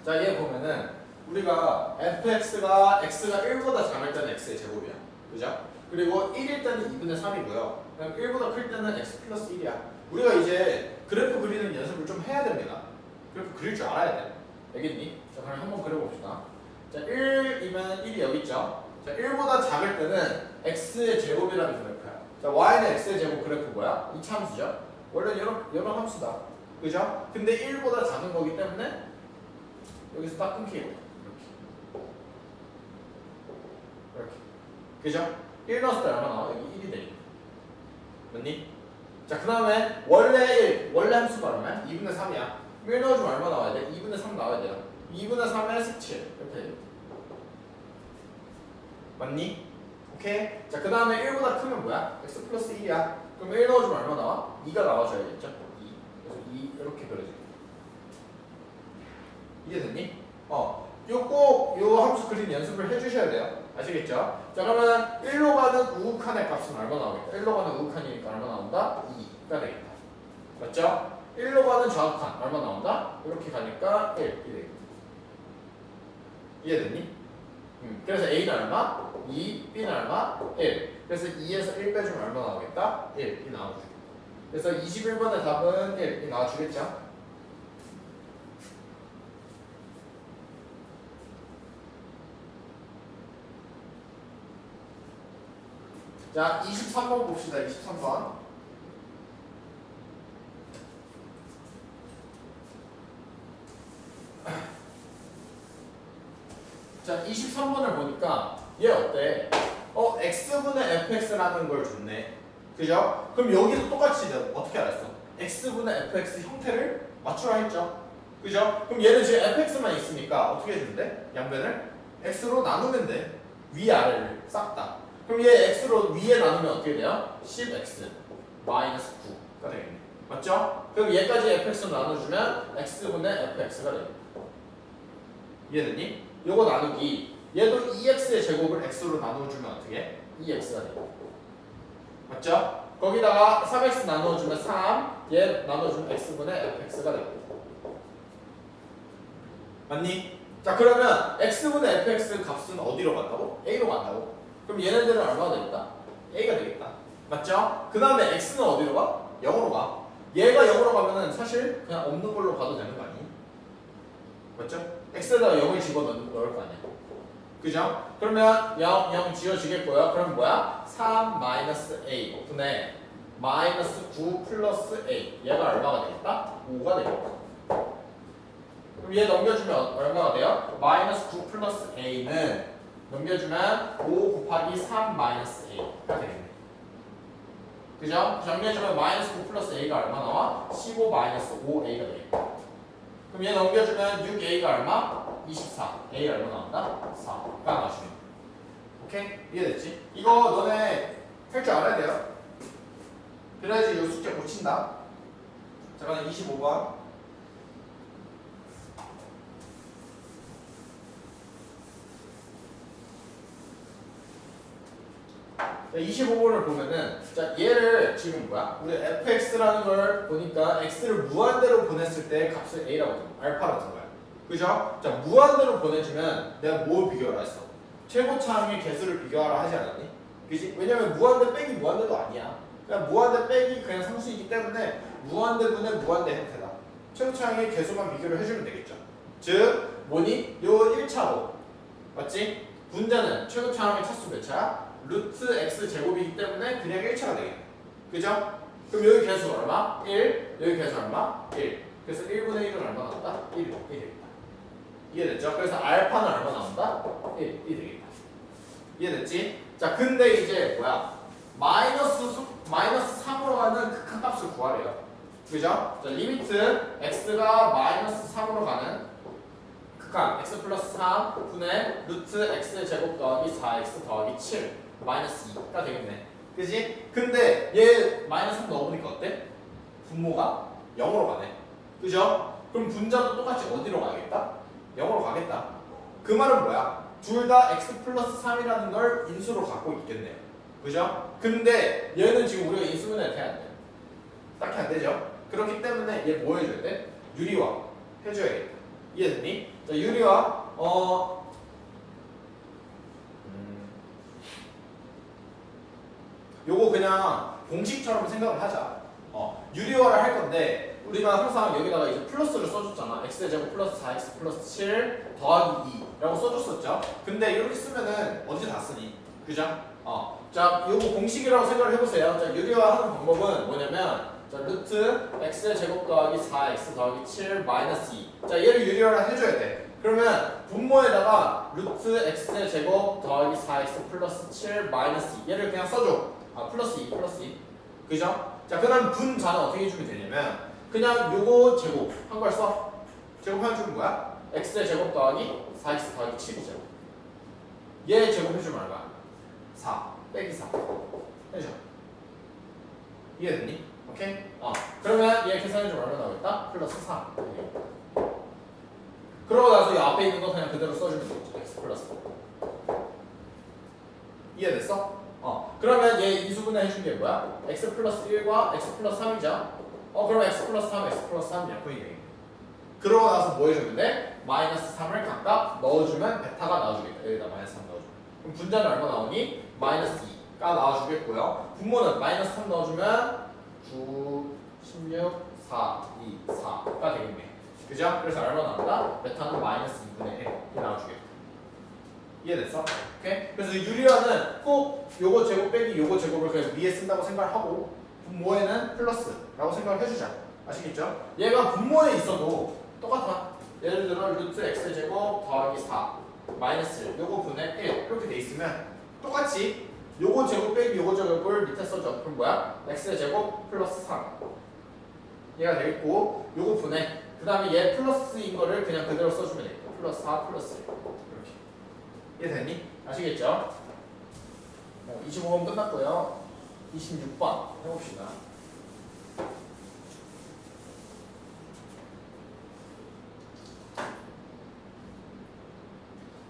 자, 얘 보면은 우리가 fx가 x가 1보다 작을 때는 x의 제곱이야. 그죠? 그리고 1일 때는 2분의 3이고요. 그럼 1보다 클 때는 x 플러스 1이야. 우리가 이제 그래프 그리는 연습을 좀 해야 됩니다. 그래프 그릴 줄 알아야 돼. 알겠니? 자, 그럼 한번 그려봅시다. 자, 1이면 1이 여기 있죠? 자, 1보다 작을 때는 x의 제곱이라는 그래프야. 자, y는 x의 제곱 그래프 뭐야? 이 참수죠? 원래 이런 함수다. 그죠? 근데 1보다 작은 거기 때문에 여기서 딱 끊기고 이렇게. 그죠? 1 넣었을 때 얼마 나와? 여기 1이 되니까. 맞니? 자, 그 다음에 원래 함수가 얼마야? 2분의 3이야. 1 넣어주면 얼마 나와야 돼? 2분의 3 나와야 돼요. 2분의 3에 17 이렇게 돼요. 맞니? 오케이? 자, 그 다음에 1보다 크면 뭐야? x 플러스 1이야. 그럼 1 넣어주면 얼마 나와? 2가 나와줘야겠죠? 2. 그래서 2 이렇게 그려줄게. 이해됐니? 요 함수 그림 연습을 해주셔야 돼요. 아시겠죠? 자, 그러면 1로 가는 우극한의 값은 얼마 나오겠다? 1로 가는 우극한이니까 얼마 나온다? 2가 되겠다. 맞죠? 1로 가는 좌극한 얼마 나온다? 이렇게 가니까 1이 되겠다. 이해됐니? 그래서 A는 얼마? 2, B는 얼마? 1. 그래서 2에서 1 빼주면 얼마 나오겠다? 1이 나와주겠다. 그래서 21번의 답은 1이 나와주겠죠? 자, 23번 봅시다. 23번. 자, 23번을 보니까 얘 어때? x분의 fx라는 걸 줬네. 그죠? 그럼 여기도 똑같이 어떻게 알았어? x분의 fx 형태를 맞추라 했죠. 그죠? 그럼 얘는 지금 fx만 있으니까 어떻게 해주는데? 양변을 x로 나누면 돼. 위아래를 싹 다. 그럼 얘 x로 위에 나누면 어떻게 돼요? 10x 마이너스 9가 되겠네. 맞죠? 그럼 얘까지 fx로 나눠주면 x분의 fx가 되겠네. 이해됐니? 요거 나누기. 얘도 2x의 제곱을 x로 나누어주면 어떻게 해? 2x가 되겠네. 맞죠? 거기다가 3x 나누어주면 3, 얘 나누어주면 x분의 fx가 되겠네. 맞니? 자, 그러면 x분의 fx 값은 어디로 간다고? a로 간다고? 그럼 얘네들은 얼마가 되겠다? a가 되겠다. 맞죠? 그 다음에 x는 어디로 가? 0으로 가. 얘가 0으로 가면은 사실 그냥 없는 걸로 가도 되는 거 아니에요? 맞죠? x에다가 0을 집어넣을 거 아니야. 그죠? 그러면 0 지워지겠고요. 그럼 뭐야? 3 마이너스 a 분의 마이너스 9 플러스 a. 얘가 얼마가 되겠다? 5가 되겠다. 그럼 얘 넘겨주면 얼마가 돼요? 마이너스 9 플러스 a는 넘겨주면 5 곱하기 3 마이너스 a가 되겠네. 그죠? 정리해주면 마이너스 9 플러스 a가 얼마 나와? 15 마이너스 5a가 되겠다. 그럼 얘 넘겨주면 6a가 얼마? 24. a 얼마 나온다? 4가 나와주네. 오케이? 이해됐지? 이거 너네 할 줄 알아야 돼요. 그래야지 이 숙제 고친다. 잠깐 25번. 25번을 보면은 자, 얘를 지금 뭐야? 우리 fx라는 걸 보니까 x를 무한대로 보냈을 때 값을 a라고 든 거야. 알파라고 든 거야. 그죠? 자, 무한대로 보내주면 내가 뭘 비교하라 했어? 최고차항의 개수를 비교하라 하지 않았니? 그지? 왜냐면 무한대 빼기 무한대도 아니야. 그냥 무한대 빼기 그냥 상수이기 때문에 무한대분의 무한대 형태다. 최고차항의 개수만 비교를 해주면 되겠죠. 즉 뭐니? 요 1차로 맞지? 분자는 최고차항의 차수 몇 차야? 루트 x 제곱이기 때문에 그냥 1차가 되겠네. 그죠? 그럼 여기 개수 얼마? 1. 여기 개수 얼마? 1. 그래서 1분의 1은 얼마 나온다? 1이 되겠다. 이해됐죠? 그래서 알파는 얼마 나온다? 1이 되겠다. 이해됐지? 자, 근데 이제 뭐야? 마이너스 3으로 가는 극한값을 구하래요. 그죠? 자, 리미트 x가 마이너스 3으로 가는 극한 x 플러스 3 분의 루트 x의 제곱 더하기 4x 더하기 7 마이너스 2가 되겠네. 그지? 근데 얘 마이너스 3 넣어보니까 어때? 분모가 0으로 가네. 그죠? 그럼 분자도 똑같이 어디로 가야겠다? 0으로 가겠다. 그 말은 뭐야? 둘 다 x 플러스 3이라는 걸 인수로 갖고 있겠네요. 그죠? 근데 얘는 지금 우리가 인수분해를 해야 돼. 딱히 안 되죠? 그렇기 때문에 얘 뭐 해줘야 돼? 유리화 해줘야겠다. 이해됐니? 자, 유리화 요거 그냥 공식처럼 생각을 하자. 유리화를 할 건데 우리가 항상 여기다가 이제 플러스를 써줬잖아. x제곱 플러스 4x 플러스 7 더하기 2라고 써줬었죠. 근데 이렇게 쓰면은 어디 다 쓰니? 그죠? 자, 요거 공식이라고 생각을 해보세요. 자, 유리화하는 방법은 뭐냐면 자, 루트 x의 제곱 더하기 4x 더하기 7 마이너스 2. 자, 얘를 유리화를 해줘야 돼. 그러면 분모에다가 루트 x의 제곱 더하기 4x 플러스 7 마이너스 2 얘를 그냥 써줘. 플러스 2 플러스 2. 그죠? 자, 그 다음 분자는 어떻게 해주면 되냐면 그냥 요거 제곱 한 걸 써. 제곱하면 주는 거야? x의 제곱 더하기 4x 더하기 7이죠. 얘 제곱해주면 얼마? 4 빼기 4 해줘. 이해됐니? 오케이? 그러면 얘 계산해주면 얼마 나오겠다? 플러스 4. 그러고 나서 이 앞에 있는 거 그냥 그대로 써주면 되겠죠. x 플러스 4. 이해됐어? 그러면 얘 이수분해 해준 게 뭐야? x 플러스 1과 x 플러스 3이죠? 그럼 x 플러스 3, x 플러스 3이야. 보이게. 그러고 나서 뭐 해주면 돼? 마이너스 3을 각각 넣어주면 베타가 나와주겠다. 여기다 마이너스 3 넣어주면. 그럼 분자는 얼마 나오니? 마이너스 2가 나와주겠고요. 분모는 마이너스 3 넣어주면 9, 16, 4, 2, 4가 되겠네. 그죠? 그래서 얼마 나온다? 베타는 마이너스 2분의 1이 나와주겠다. 이해됐어? 오케이? 그래서 유리화는 꼭 요거 제곱 빼기 요거 제곱을 그냥 위에 쓴다고 생각하고 분모에는 플러스라고 생각을 해주자. 아시겠죠? 얘가 분모에 있어도 똑같아. 예를 들어 루트 x 제곱 더하기 4 마이너스 1 요거 분의 1 이렇게 돼 있으면 똑같이 요거 제곱 빼기 요거 제곱을 밑에 써줘. 그럼 뭐야? x 제곱 플러스 3 얘가 되겠고 요거 분의 그 다음에 얘 플러스인 거를 그냥 그대로 써주면 되겠다. 플러스 4 플러스 1 이렇게. 이해됐니? 아시겠죠? 25번 끝났고요. 26번 해봅시다.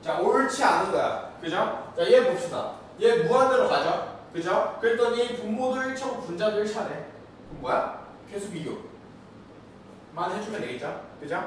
자, 옳지 않은 거야. 그죠? 자, 얘 봅시다. 얘 무한대로 가죠? 그죠? 그랬더니 분모도 1차고 분자도 1차네. 그럼 뭐야? 계수 비교만 해주면 되겠죠? 그죠?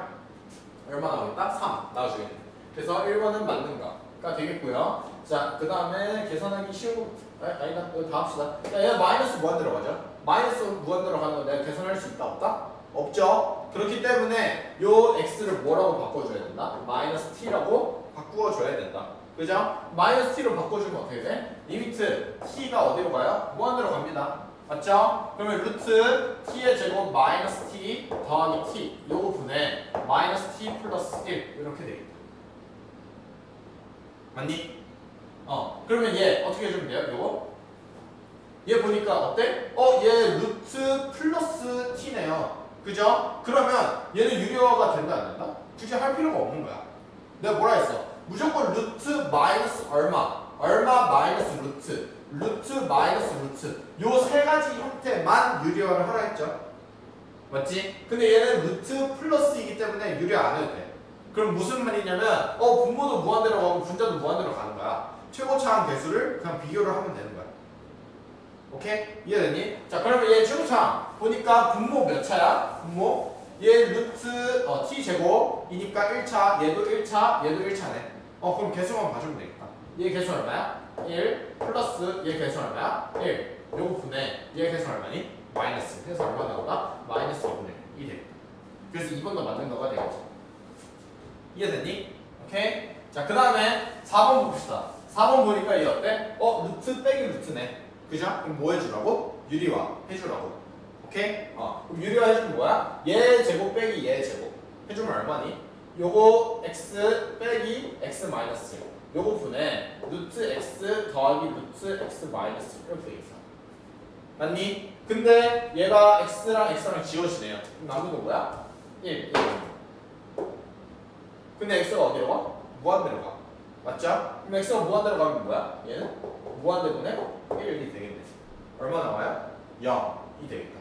얼마 나오겠다? 3 나와주겠네. 그래서 1번은 맞는 거가 되겠고요. 자, 그 다음에 계산하기 쉬운 아니다. 이거 다 합시다. 자, 얘 마이너스 무한대로 가죠? 마이너스 무한대로 가는 거 내가 계산할 수 있다 없다? 없죠? 그렇기 때문에 요 x를 뭐라고 바꿔줘야 된다? 마이너스 t라고 바꾸어줘야 된다. 그죠? 마이너스 t로 바꿔주면 어떻게 돼? 리미트 t가 어디로 가요? 무한대로 갑니다. 맞죠? 그러면 루트 t의 제곱 마이너스 t 더하기 t 요거 분의 마이너스 t 플러스 1 이렇게 되겠다. 맞니? 그러면 얘 어떻게 해주면 돼요? 요거? 얘 보니까 어때? 얘 루트 플러스 t네요. 그죠? 그러면 얘는 유리화가 된다 안 된다? 굳이 할 필요가 없는 거야. 내가 뭐라 했어? 무조건 루트 마이너스 얼마 마이너스 루트 마이너스 루트 요 세 가지 형태만 유리화를 하라 했죠. 맞지? 근데 얘는 루트 플러스이기 때문에 유리화 안 해도 돼. 그럼 무슨 말이냐면 분모도 무한대로 가고 분자도 무한대로 가는 거야. 최고차항 개수를 그냥 비교를 하면 되는 거야. 오케이? 이해됐니? 자, 그러면 얘 최고차항 보니까 분모 몇 차야? 분모 얘 루트 t 제곱이니까 1차 얘도 1차 얘도 1차네. 그럼 개수만 봐주면 되겠다. 얘 개수 얼마야? 1 플러스 얘 개수 얼마야? 1 요거 분의 얘 개수 얼마니? 마이너스. 그래서 얼마 나오다? 마이너스 2분의 1이 되겠다. 그래서 2번도 맞는 거가 되겠죠. 이해됐니? 오케이? 자, 그 다음에 4번 봅시다. 4번 보니까 얘 어때? 루트 빼기 루트네. 그죠? 그럼 뭐 해주라고? 유리화 해주라고. 오케이? 그럼 유리화 해주면 뭐야? 얘 제곱 빼기 얘 제곱 해주면 얼마니? 요거 x 빼기 x 마이너스 요거 분의 루트 x 더하기 루트 x 마이너스 이렇게 되겠어. 맞니? 근데 얘가 x랑 x랑 지워지네요. 그럼 남은 거 뭐야? 1 근데 x가 어디로 가? 무한대로 가. 맞죠? 그럼 x가 무한대로 가면 뭐야? 얘는 무한대분의 1이 되겠네. 얼마 나와요? 0이 되겠다.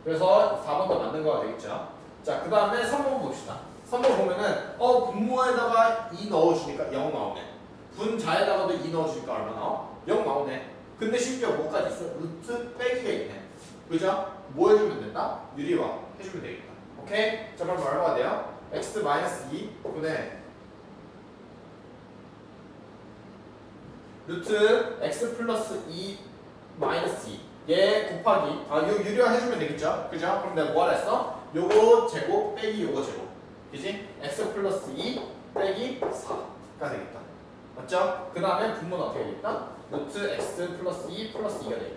그래서 4번도 맞는 거가 되겠죠. 자, 그 다음에 3번 봅시다. 3번 보면은 분모에다가 2 넣어주니까 0 나오네. 분자에다가도 2 넣어주니까 얼마 나와? 0 나오네. 근데 심지어 뭐까지 있어? 루트 빼기가 있네. 그죠? 뭐 해주면 된다? 유리화 해주면 되겠다. 오케이? 자, 그럼 얼마가 돼요? x 마이너스 2 분의 루트 x 플러스 2 마이너스 2 얘 곱하기 요 유리화 해주면 되겠죠? 그죠? 그럼 내가 뭐하라 했어? 요거 제곱 빼기 요거 제곱 그지? x 플러스 2 빼기 4가 되겠다 맞죠? 그 다음에 분모는 어떻게 되겠다? 루트 x 플러스 2 플러스 2가 되겠다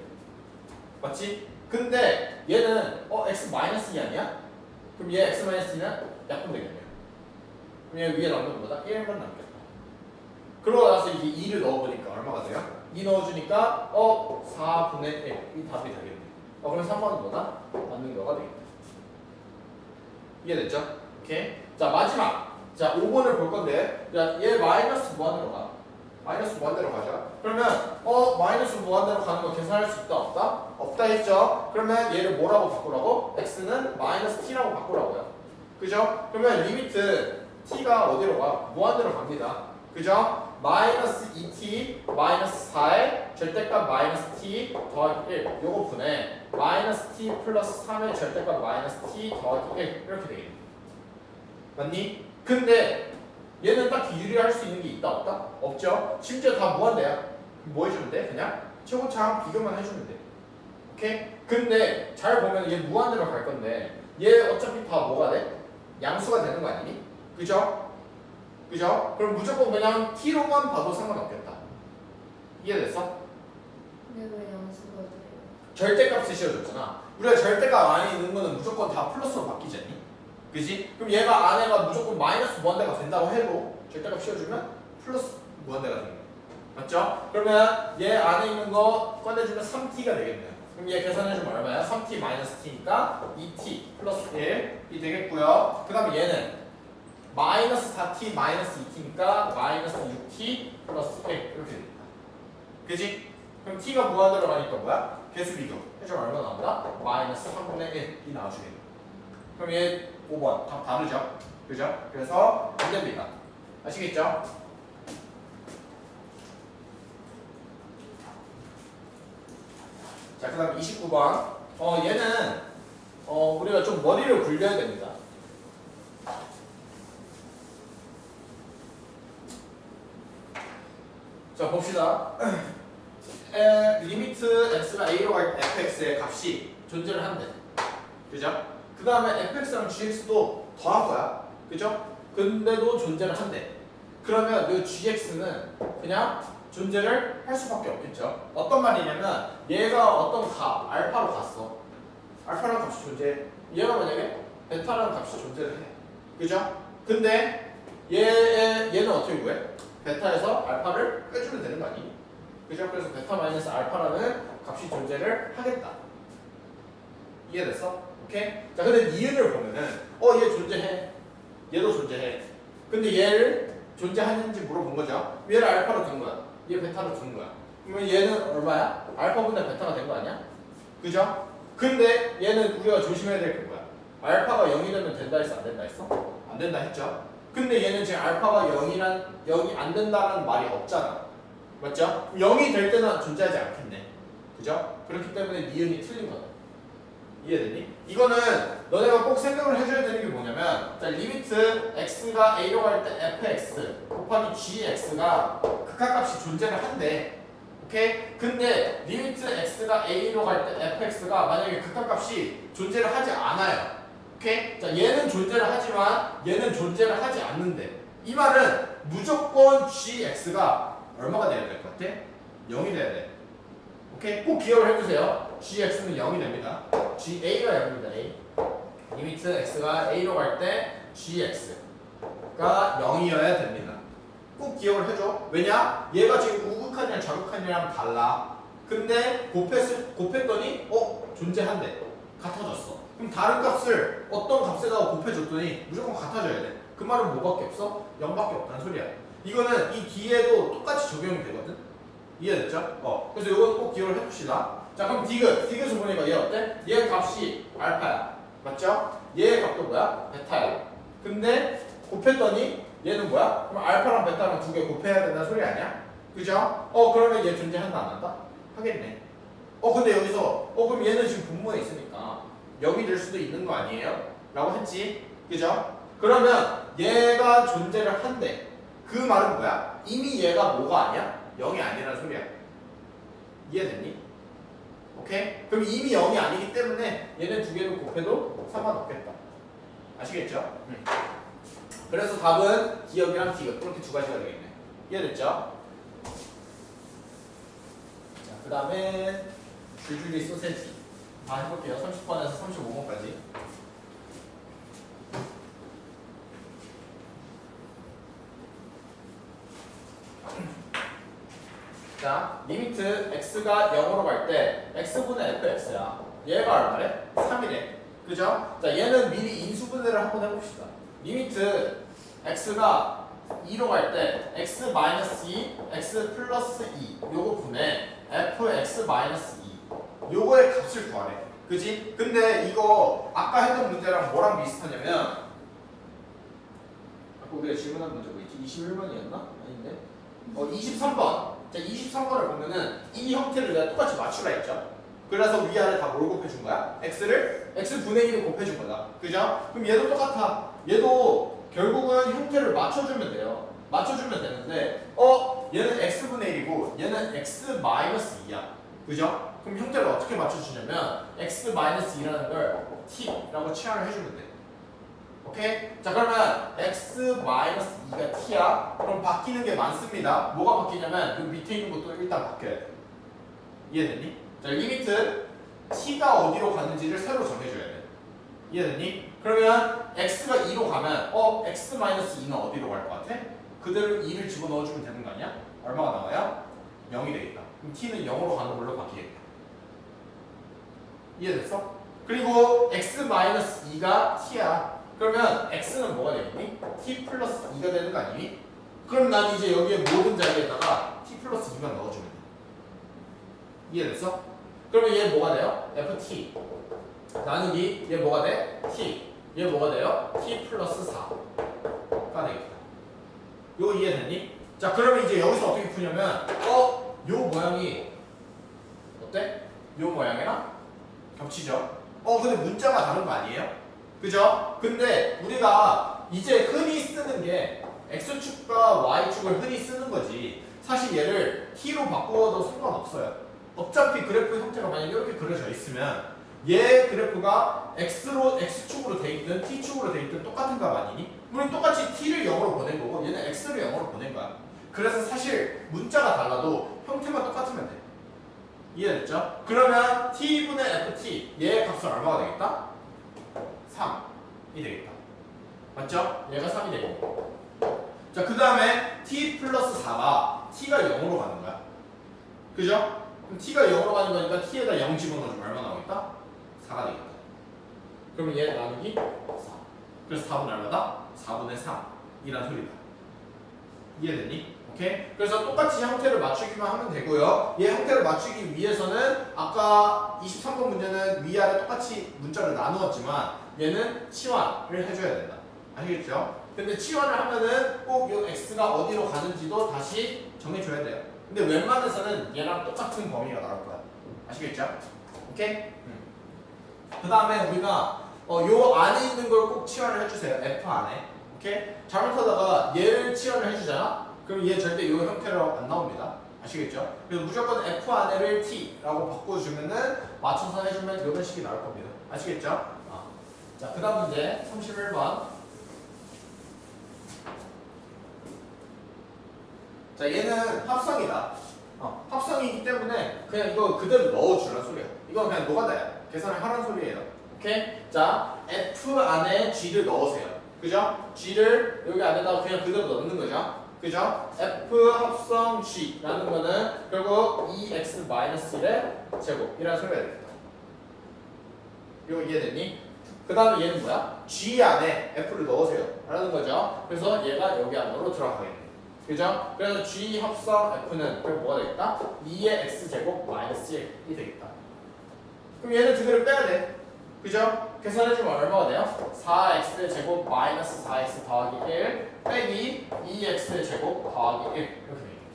맞지? 근데 얘는 x 마이너스 2 아니야? 그럼 얘 x 마이너스 2는 약분 되겠네요 그럼 얘 위에 남는 것보다 1만 남겠다 그러고 나서 이제 2를 넣어보니까 얼마가 돼요? 2 넣어주니까 4분의 1 이 답이 되겠네 그럼 3번은 뭐다? 맞는 거가 되겠다 이해됐죠? 오케이 자 마지막 자 5번을 볼 건데 자, 얘 마이너스 무한대로 가 마이너스 무한대로 가자 그러면 마이너스 무한대로 가는 거 계산할 수 있다 없다? 없다 했죠? 그러면 얘를 뭐라고 바꾸라고? x는 마이너스 t라고 바꾸라고요 그죠? 그러면 리미트 t가 어디로 가? 무한대로 갑니다 그죠? 마이너스 2t 마이너스 4의 절대값 마이너스 t 더하기 1 요거 분해 마이너스 t 플러스 3의 절대값 마이너스 t 더하기 1 이렇게 되겠네 맞니? 근데 얘는 딱히 유리할 수 있는 게 있다 없다? 없죠? 심지어 다 무한대야 뭐 해주면 돼? 그냥 최고차항 비교만 해주면 돼 오케이? 근데 잘 보면 얘 무한대로 갈 건데 얘 어차피 다 뭐가 돼? 양수가 되는 거 아니니? 그죠? 그죠? 그럼 무조건 그냥 t로만 봐도 상관없겠다 이해됐어? 근데 왜 양수가 돼요? 절대값을 씌워줬잖아 우리가 절대값 안에 있는 거는 무조건 다 플러스로 바뀌지 않니? 그지? 그럼 얘가 안에가 무조건 마이너스 무한대가 된다고 해도 절대값 씌워주면 플러스 무한대가 되는 거야 맞죠? 그러면 얘 안에 있는 거 꺼내주면 3t가 되겠네요 그럼 얘 계산해주면 얼마야? 3t 마이너스 t니까 2t 플러스 1이 되겠고요 그 다음에 얘는 마이너스 4t 마이너스 2t니까 마이너스 6t 플러스 1 이렇게 됩니다 그지? 그럼 t가 무한대로 가니까 뭐야? 개수 비교 해주면 얼마 나온다? 마이너스 3분의 1이 나와주겠네 그럼 얘 5번 답 다르죠? 그죠? 그래서 안 됩니다 아시겠죠? 자 그 다음 29번 얘는 우리가 좀 머리를 굴려야 됩니다 자 봅시다 리미트 x가 a로 갈 때 fx의 값이 존재를 한대 그죠? 그 다음에 fx랑 gx도 더할 거야 그죠? 근데도 존재를 한대 그러면 이 gx는 그냥 존재를 할 수밖에 없겠죠 어떤 말이냐면 얘가 어떤 값 알파로 갔어 알파라는 값이 존재해 얘가 만약에 베타라는 값이 존재를 해 그죠? 근데 얘는 어떻게 구해? 베타에서 알파를 빼주면 되는 거 아니니? 그죠? 그래서 베타 마이너스 알파라는 값이 존재를 하겠다. 이해됐어? 오케이? 자, 근데 니은을 보면은 얘 존재해. 얘도 존재해. 근데 얘를 존재하는지 물어본 거죠? 얘를 알파로 둔 거야. 얘 베타로 둔 거야. 그러면 얘는 얼마야? 알파분의 베타가 된 거 아니야? 그죠? 근데 얘는 우리가 조심해야 될 게 뭐야? 알파가 0이 되면 된다 했어? 안 된다 했어? 안 된다 했죠? 근데 얘는 지금 알파가 0이 안 된다는 말이 없잖아. 맞죠? 0이 될 때는 존재하지 않겠네. 그죠? 그렇기 때문에 니은이 틀린 거다. 이해되니? 이거는 너네가 꼭 생각을 해줘야 되는 게 뭐냐면 자, 리미트 x가 a로 갈 때 fx 곱하기 gx가 극한값이 존재를 한대. 오케이? 근데 리미트 x가 a로 갈 때 fx가 만약에 극한값이 존재를 하지 않아요. 오케이? 자, 얘는 존재를 하지만 얘는 존재를 하지 않는데 이 말은 무조건 gx가 얼마가 돼야 될 것 같아? 0이 돼야 돼. 오케이? 꼭 기억을 해주세요. gx는 0이 됩니다. ga가 0입니다. a. 리미트 x가 a로 갈 때 gx가 0이어야 됩니다. 꼭 기억을 해줘. 왜냐? 얘가 지금 우극한이랑 자극한이랑 달라. 근데 곱했더니 존재한대. 같아졌어. 그럼 다른 값을 어떤 값에다가 곱해줬더니 무조건 같아져야 돼. 그 말은 뭐밖에 없어? 0밖에 없다는 소리야. 이거는 이 뒤에도 똑같이 적용이 되거든. 이해됐죠? 그래서 이건 꼭 기억을 해봅시다. 자, 그럼 디귿을 보니까 얘 어때? 얘 값이 알파야. 맞죠? 얘의 값도 뭐야? 베타야. 근데 곱했더니 얘는 뭐야? 그럼 알파랑 베타랑 두 개 곱해야 된다는 소리 아니야? 그죠? 그러면 얘 존재한다 안 한다? 하겠네. 근데 여기서 그럼 얘는 지금 분모에 있으니까 0이 될 수도 있는 거 아니에요? 라고 했지. 그죠? 그러면 얘가 존재를 한대. 그 말은 뭐야? 이미 얘가 뭐가 아니야? 0이 아니라는 소리야. 이해됐니? 오케이? 그럼 이미 0이 아니기 때문에 얘네 두 개를 곱해도 상관없겠다. 아시겠죠? 그래서 답은 기억이랑 디귿 그렇게 두 가지가 되겠네. 이해됐죠? 자, 그 다음에 줄줄이 소세지 다 해볼게요. 30번에서 35번까지. 자, 리미트 x가 0으로 갈 때 x분의 fx야. 얘가 얼마래? 3이래. 그죠? 자, 얘는 미리 인수분해를 한번 해봅시다. 리미트 x가 2로 갈 때 x 마이너스 2, x 플러스 2 요거 분해 fx 마이너스 2 요거의 값을 구하래. 그지? 근데 이거 아까 했던 문제랑 뭐랑 비슷하냐면 아까 우리가 질문한 문제 뭐였지? 21번이었나? 아닌데? 23번. 자, 23번을 보면은 이 형태를 내가 똑같이 맞추라 했죠? 그래서 위아래 다 뭘 곱해준 거야? x를 x분의 1을 곱해준 거다. 그죠? 그럼 얘도 똑같아. 얘도 결국은 형태를 맞춰주면 돼요. 맞춰주면 되는데 얘는 x분의 1이고 얘는 x 마이너스 2야. 그죠? 그럼 형태를 어떻게 맞춰주냐면 x 마이너스 2라는 걸 t라고 치환을 해주면 돼. 오케이? 자, 그러면 x 마이너스 2가 t야. 그럼 바뀌는 게 많습니다. 뭐가 바뀌냐면 그 밑에 있는 것도 일단 바뀌어야 돼. 이해됐니? 자, 리미트 t가 어디로 가는지를 새로 정해줘야 돼. 이해됐니? 그러면 x가 2로 가면 x 마이너스 2는 어디로 갈 것 같아? 그대로 2를 집어넣어주면 되는 거 아니야? 얼마가 나와요? 0이 되겠다. 그럼 t는 0으로 가는 걸로 바뀌겠다. 이해됐어? 그리고 x 마이너스 2가 t야. 그러면 x는 뭐가 되겠니? t 플러스 2가 되는 거 아니니? 그럼 난 이제 여기에 모든 자리에다가 t 플러스 2만 넣어주면 돼. 이해됐어? 그러면 얘 뭐가 돼요? ft 나누기 얘 뭐가 돼? t 얘 뭐가 돼요? t 플러스 4가 되겠다. 이거 이해됐니? 자, 그러면 이제 여기서 어떻게 푸냐면 요 모양이 어때? 요 모양이랑 겹치죠? 근데 문자가 다른 거 아니에요? 그죠? 근데 우리가 이제 흔히 쓰는 게 x축과 y축을 흔히 쓰는 거지 사실 얘를 t로 바꾸어도 상관없어요. 어차피 그래프 형태가 만약에 이렇게 그려져 있으면 얘 그래프가 x축으로 돼 있든 t축으로 돼 있든 똑같은 값 아니니? 우리 똑같이 t를 0으로 보낸 거고 얘는 x를 0으로 보낸 거야. 그래서 사실 문자가 달라도 형태만 똑같으면 돼. 이해됐죠? 그러면 t분의 ft 얘의 값은 얼마가 되겠다? 3이 되겠다. 맞죠? 얘가 3이 되고. 자, 그 다음에 t 플러스 4가 t가 0으로 가는 거야. 그죠? 그럼 t가 0으로 가는 거니까 t에다 0 집어넣어주면 얼마 나오겠다? 4가 되겠다. 그러면 얘 나누기 4. 그래서 답은 얼마다? 4분의 3이란 소리다. 이해됐니? 오케이? 그래서 똑같이 형태를 맞추기만 하면 되고요. 얘 형태를 맞추기 위해서는 아까 23번 문제는 위아래 똑같이 문자를 나누었지만 얘는 치환을 해줘야 된다. 아시겠죠? 근데 치환을 하면은 꼭 이 x가 어디로 가는지도 다시 정해줘야 돼요. 근데 웬만해서는 얘랑 똑같은 범위가 나올 거야. 아시겠죠? 오케이? 그 다음에 우리가 요 안에 있는 걸 꼭 치환을 해주세요. f 안에. 오케이? 잘못하다가 얘를 치환을 해주잖아? 그럼 얘 절대 요 형태로 안 나옵니다. 아시겠죠? 그래서 무조건 f 안에를 t라고 바꿔주면은 맞춰서 해주면 이런 식이 나올 겁니다. 아시겠죠? 자, 그 다음 문제 31번. 자, 얘는 합성이다. 합성이기 때문에 그냥 이거 그대로 넣어주란 소리야. 이건 그냥 노가다야. 계산을 하란 소리예요. 오케이? 자, f 안에 g를 넣으세요. 그죠? g를 여기 안에다가 그냥 그대로 넣는 거죠. 그죠? f 합성 g라는 거는 결국 2x-1의 제곱이라는 소리가 되겠다. 이거 이해됐니? 그 다음에 얘는 뭐야? g 안에 f를 넣으세요 라는 거죠. 그래서 얘가 여기 안으로 들어가겠네. 그죠? 그래서 g 합성 f는 그럼 뭐가 되겠다? 2의 x제곱 마이너스 1이 되겠다. 그럼 얘는 두 개를 빼야 돼. 그죠? 계산해주면 얼마가 돼요? 4x제곱 마이너스 4x 더하기 1 빼기 2x제곱 더하기 1 이렇게 되겠다.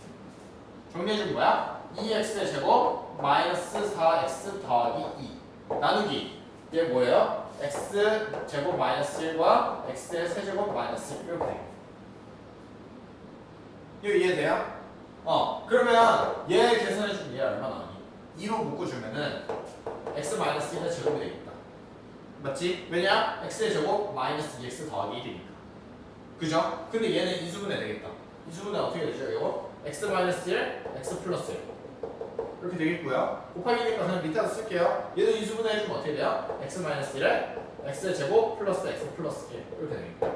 정리해주면 뭐야? 2x제곱 마이너스 4x 더하기 2 나누기 얘 뭐예요? x 제곱 마이너스 1과 x의 세제곱 마이너스 1 이렇게 되겠다. 이거 이해돼요? 그러면 얘 계산해주면 얘 얼마 나오니? 2로 묶어주면은 x 마이너스 1의 제곱이 되겠다. 맞지? 왜냐? x의 제곱 마이너스 2x 더하기 1이니까. 그죠? 근데 얘는 이수분해 되겠다. 이수분해 어떻게 되죠? 이거 x 마이너스 1, x 플러스 1 이렇게 되겠고요. 곱하기니까 그냥 밑에다 쓸게요. 얘도 이수분해 해주면 어떻게 돼요? x 마이너스 1에 x의 제곱 플러스 x 플러스 1 이렇게 되겠다.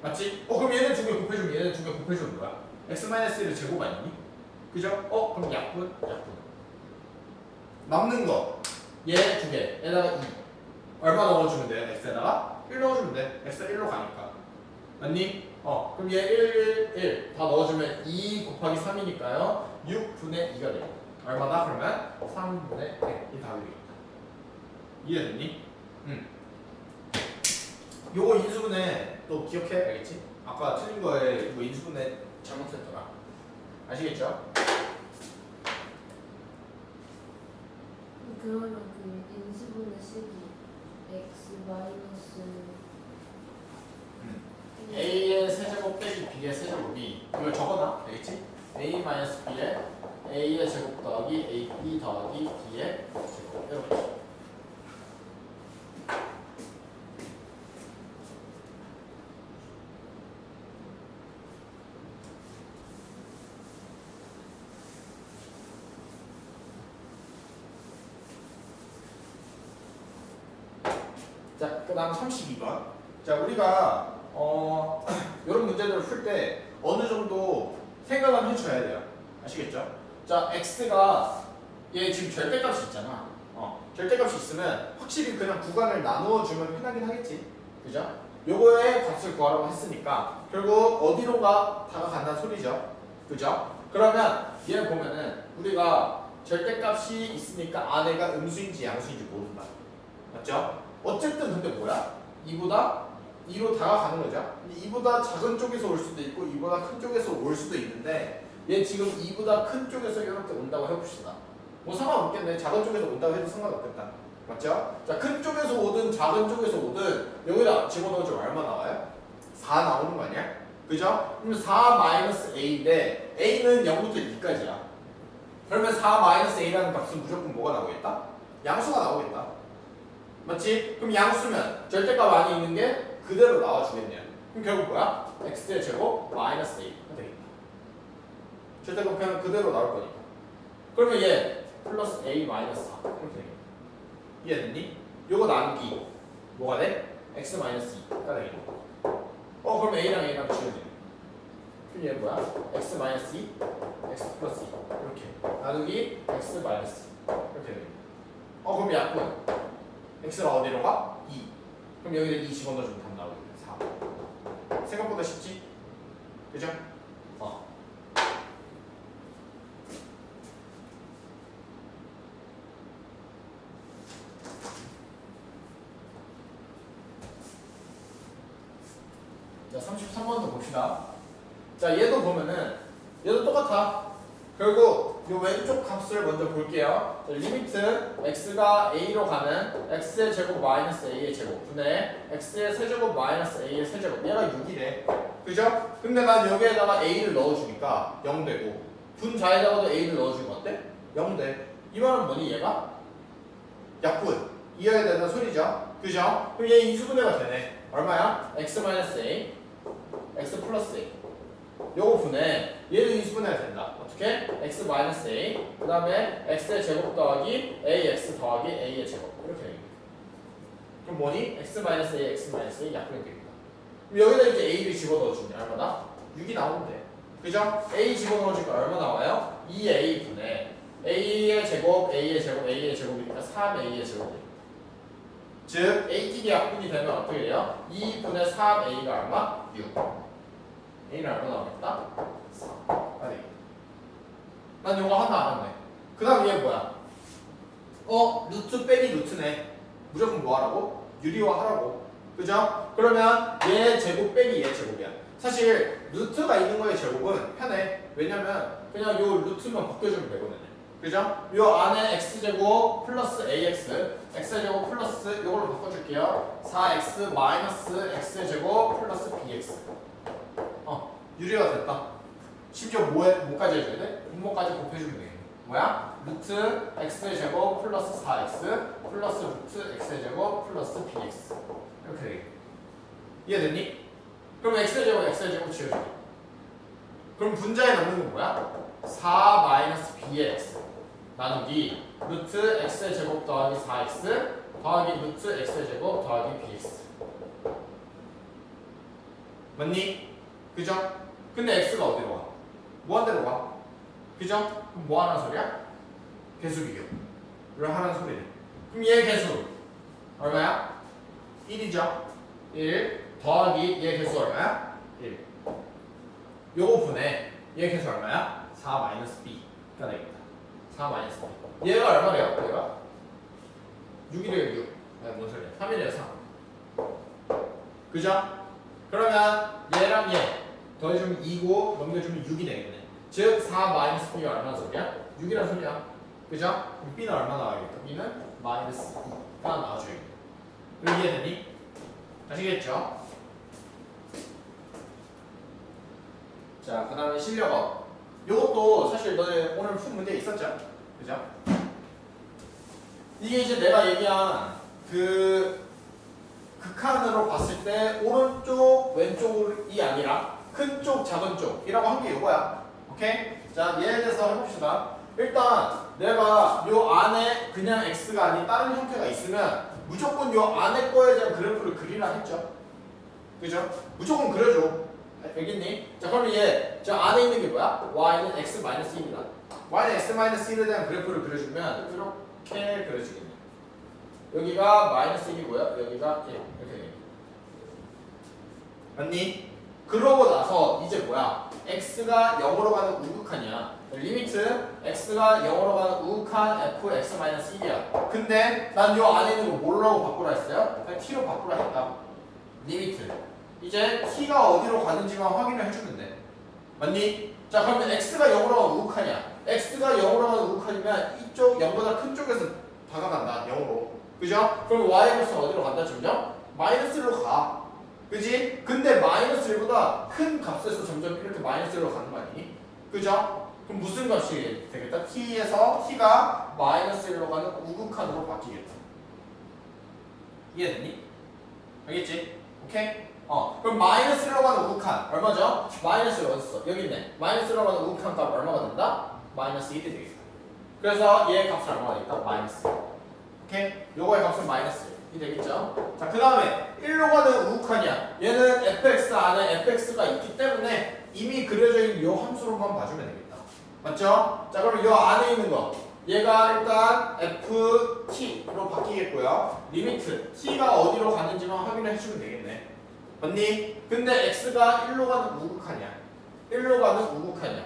맞지? 그럼 얘는 두 개 곱해주면 얘는 두 개 곱해주면 뭐야? x 마이너스 1의 제곱 아니니? 그죠? 그럼 약분? 남는 거 얘 두 개 에다가 2 얼마 넣어주면 돼요? x에다가 1 넣어주면 돼. x가 1로 가니까 맞니? 그럼 얘 1, 1 다 넣어주면 2 곱하기 3이니까요 6분의 2가 돼요. 얼마나? 그러면 3분의 100이 답이 되겠다. 이해됐니? 요거 인수분해 또 기억해? 알겠지? 아까 틀린 거에 이거 인수분해 잘못했더라. 아시겠죠? 그러면 그 인수분해 식이 x 마이너스 a의 세제곱 빼기 b의 세제곱이 이걸 적어놔. 알겠지? a 마이너스 b에 a의 제곱 더하기 ab 더하기 b의 제곱 이렇게. 자, 그 다음 32번. 자, 우리가 이런 문제들을 풀 때 어느 정도 생각은 해줘야 돼요. 아시겠죠? 자, x가 얘 지금 절대값이 있잖아. 절대값이 있으면 확실히 그냥 구간을 나누어 주면 편하긴 하겠지. 그죠? 요거의 값을 구하라고 했으니까 결국 어디로가 다가간다는 소리죠. 그죠? 그러면 얘 보면은 우리가 절대값이 있으니까 안에가 음수인지 양수인지 모른다. 맞죠? 어쨌든 근데 뭐야? 2보다 2로 다가가는 거죠. 근데 2보다 작은 쪽에서 올 수도 있고 2보다 큰 쪽에서 올 수도 있는데 얘 지금 2보다 큰 쪽에서 이렇게 온다고 해봅시다. 뭐 상관없겠네. 작은 쪽에서 온다고 해도 상관없겠다. 맞죠? 자, 큰 쪽에서 오든 작은 쪽에서 오든 여기다 집어넣어주면 얼마 나와요? 4 나오는 거 아니야? 그죠? 그럼 4 마이너스 a인데 a는 0부터 2까지야. 그러면 4 마이너스 a라는 값은 무조건 뭐가 나오겠다? 양수가 나오겠다. 맞지? 그럼 양수면 절대값 안에 있는 게 그대로 나와주겠네요. 그럼 결국 뭐야? x의 제곱 마이너스 a가 되겠다. 절대값 그냥 그대로 나올 거니까. 그러면 얘 플러스 a 마이너스 4 이렇게 되겠다. 이해됐니? 요거 나누기 뭐가 돼? x 마이너스 2가 되겠다. 그럼 a랑 a랑 지워지네. 그럼 얘 뭐야? x 마이너스 2, x 플러스 2 이렇게 나누기 x 마이너스 2 이렇게 되겠다. 그럼 약분 x가 어디로 가? 2. 그럼 여기다 2 집어넣어주면 답 나오겠네. 4. 생각보다 쉽지? 그죠? 자, 33번도 봅시다. 자, 얘도 보면은 얘도 똑같아. 결국 이 왼쪽 값을 먼저 볼게요. 자, 리미트 x가 a로 가는 x의 제곱 마이너스 a의 제곱 분의 x의 세제곱 마이너스 a의 세제곱 얘가 6이래. 그죠? 근데 난 여기에다가 a를 넣어주니까 0 되고 분자에다가도 a를 넣어주면 어때? 0 돼. 이 말은 뭐니 얘가? 약분 이어야 된다는 소리죠. 그죠? 그럼 얘 인수분해가 되네. 얼마야? x 마이너스 a x 플러스 a 요거 분해 얘도 인수분해가 된다. 어떻게? x 마이너스 a 그 다음에 x의 제곱 더하기 ax 더하기 a의 제곱 이렇게 되겠다. 그럼 뭐니? x 마이너스 a x 마이너스 a 약분이 되겠다. 그럼 여기다 이제 a를 집어넣어주면 얼마나? 6이 나오는데 그죠? a 집어넣어주니까 얼마 나와요? 2a 분의 a의 제곱 a의 제곱 a의 제곱이니까 3a의 제곱이 즉 a끼리 약분이 되면 어떻게 돼요? 2분의 3a가 얼마? 6 a는 얼마 나오겠다? 4가 되겠다. 난 요거 하나 안 했네. 그 다음 얘 뭐야? 루트 빼기 루트네. 무조건 뭐 하라고? 유리화하라고. 그죠? 그러면 얘 제곱 빼기 얘 제곱이야. 사실 루트가 있는 거의 제곱은 편해. 왜냐면 그냥 요 루트만 바뀌어주면 되거든요. 그죠? 요 안에 x제곱 플러스 ax, x제곱 플러스 요걸로 바꿔줄게요. 4x 마이너스 x제곱 플러스 bx. 유리가 됐다. 심지어 뭐까지 해줘야 돼? 분모까지 곱해주면 되겠네. 뭐야? 루트 x제곱 플러스 4x 플러스 루트 x제곱 플러스 bx. 이렇게 되겠네. 이해됐니? 그럼 x제곱 지워줄게. 그럼 분자에 남는 건 뭐야? 4 마이너스 b의 x 나누기 루트 x제곱 더하기 4x 더하기 루트 x제곱 더하기 bx. 맞니? 그죠? 근데 x가 어디로 가? 무한대로 가. 그죠? 그럼 뭐 하는 소리야? 계수 비교를 하는 소리네. 그럼 얘 계수 얼마야? 1이죠? 1 더하기 얘 계수 얼마야? 1. 요거 분해 얘 계수 얼마야? 4 마이너스 b가 되겠다. 4 마이너스 b. 얘가 얼마래요? 얘가? 6이래요 6. 뭔 소리야? 3이래요 3. 그죠? 그러면 얘랑 얘 더해주면 2고 넘겨주면 6이 되겠네. 즉 4 마이너스 b가 얼마나 소리야? 6이란 소리야. 그죠? 그럼 b는 얼마 나와야겠다? b는 마이너스 2가 나와줘야겠네. 그럼 이해되니? 아시겠죠? 자, 그 다음에 실력업. 요것도 사실 너네 오늘 푼 문제 있었죠? 그죠? 이게 이제 내가 얘기한 그 극한으로 봤을 때 오른쪽 왼쪽이 아니라 큰 쪽 작은 쪽이라고 한 게 이거야. 오케이? 자, 얘에 대해서 해봅시다. 일단 내가 요 안에 그냥 x가 아닌 다른 형태가 있으면 무조건 요 안에 거에 대한 그래프를 그리라 했죠. 그죠? 무조건 그려줘. 알겠니? 자, 그러면 얘 저 안에 있는 게 뭐야? y는 x-1이다. y는 x-1에 대한 그래프를 그려주면 이렇게 그려지겠네. 여기가 마이너스 1이고요. 여기가 1. 이렇게 되겠네. 맞니? 그러고 나서 이제 뭐야? x가 0으로 가는 우극한이야. 리미트 x가 0으로 가는 우극한 fx-1이야. 근데 난 요 안에 있는 거 뭐라고 바꾸라 했어요? 그냥 t로 바꾸라 했다. 리미트. 이제 t가 어디로 가는지만 확인을 해주면 돼. 맞니? 자, 그러면 x가 0으로 가는 우극한이야. x가 0으로 가는 우극한이면 이쪽 0보다 큰 쪽에서 다가간다. 0으로. 그죠? 그럼 y의 값은 어디로 간다? 점점? 마이너스 1로 가. 그지? 근데 마이너스 1보다 큰 값에서 점점 이렇게 마이너스 1로 가는 거 아니니? 그죠? 그럼 무슨 값이 되겠다? t에서 t가 마이너스 1로 가는 우극한으로 바뀌겠다. 이해됐니? 알겠지? 오케이? 그럼 마이너스 1로 가는 우극한 얼마죠? 마이너스 1 어딨어? 여기 있네. 마이너스 1로 가는 우극한 값 얼마가 된다? 마이너스 1이 되겠다. 그래서 얘의 값은 얼마가 되겠다? 마이너스 1. 오케이? 요거의 값은 마이너스 1이 되겠죠? 자, 그 다음에 1로 가는 우극한이야. 얘는 fx 안에 fx가 있기 때문에 이미 그려져 있는 요 함수로만 봐주면 되겠다. 맞죠? 자, 그럼 요 안에 있는 거 얘가 일단 ft로 바뀌겠고요. 리미트 t가 어디로 가는지만 확인을 해주면 되겠네. 맞니? 근데 x가 1로 가는 우극한이야. 1로 가는 우극한이야.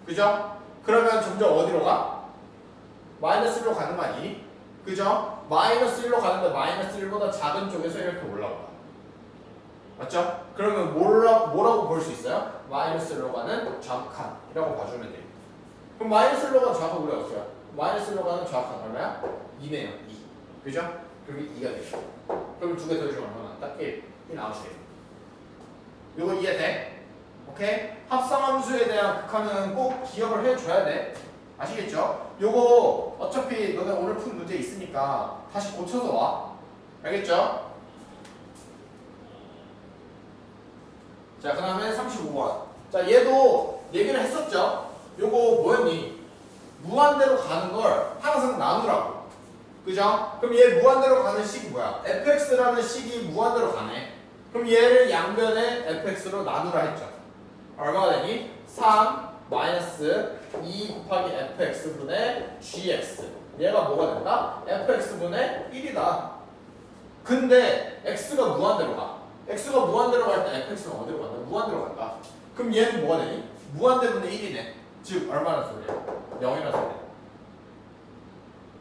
그죠? 그러면 점점 어디로 가? 마이너스 1로 가는 거 아니니? 그죠? 마이너스 1로 가는데 마이너스 1보다 작은 쪽에서 이렇게 올라온다. 맞죠? 그러면 뭐라고 볼 수 있어요? 마이너스 1로 가는 좌극한이라고 봐주면 돼요. 그럼 마이너스 1로 가는 좌극 우리가 어떻게 해요? 마이너스 1로 가는 좌극한 얼마야? 2네요. 2. 그죠? 그럼 2가 되죠. 그럼 두 개 더해주면 얼마나 나왔다? 1. 1 나오세요. 요거 이해돼? 오케이? 합성함수에 대한 극한은 꼭 기억을 해줘야 돼. 아시겠죠? 요거 어차피 너네 오늘 푼 문제 있으니까 다시 고쳐서 와. 알겠죠? 자, 그 다음에 35번. 자, 얘도 얘기를 했었죠? 요거 뭐였니? 무한대로 가는 걸 항상 나누라고. 그죠? 그럼 얘 무한대로 가는 식이 뭐야? fx라는 식이 무한대로 가네. 그럼 얘를 양변에 fx로 나누라 했죠. 얼마가 되니? 3 마이너스 2 곱하기 fx분의 gx. 얘가 뭐가 된다? fx분의 1이다. 근데 x가 무한대로 가. x가 무한대로 갈 때 fx는 어디로 간다? 무한대로 간다. 그럼 얘는 뭐가 되니? 무한대분의 1이네. 즉 얼마나 소리야? 0이라는 소리야.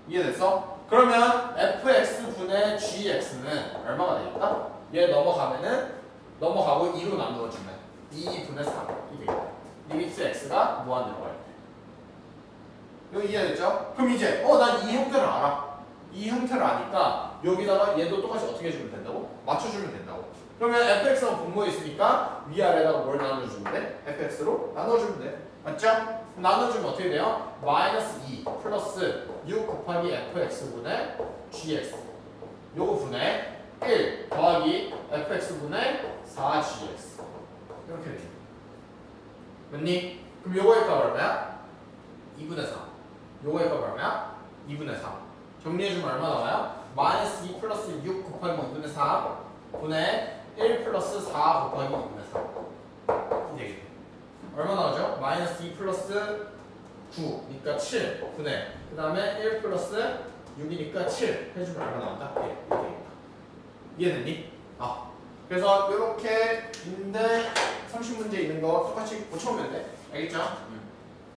이해됐어? 그러면 fx분의 gx는 얼마가 되겠다? 얘 넘어가고 2로 나누어주면 2분의 3이 되겠다. 리미트 x가 무한대로 갈 때. 여기 이해됐죠? 그럼 이제 난 이 형태를 알아. 이 형태를 아니까 여기다가 얘도 똑같이 어떻게 해주면 된다고? 맞춰주면 된다고. 그러면 fx는 분모에 있으니까 위아래다가 뭘 나눠주면 돼? fx로 나눠주면 돼. 맞죠? 나눠주면 어떻게 돼요? 마이너스 2 플러스 6 곱하기 fx분의 gx 요거 분의 1 더하기 fx분의 4gx 이렇게 돼. 맞니? 그럼 요거의 값 얼마야? 2분의 3 요거의 값 얼마야? 2분의 3 정리해주면 얼마 나와요? 마이너스 2 플러스 6 곱하기 2분의 4 분의 1 플러스 4 곱하기 2분의 3 이게 되겠네. 얼마 나오죠? 마이너스 2 플러스 9 니까 7 분의 그 다음에 1 플러스 6이니까 7 해주면 얼마 나온다? 1 이렇게 되겠다. 이해됐니? 그래서 이렇게 인데 30문제 있는 거 똑같이 고쳐오면 돼. 알겠죠?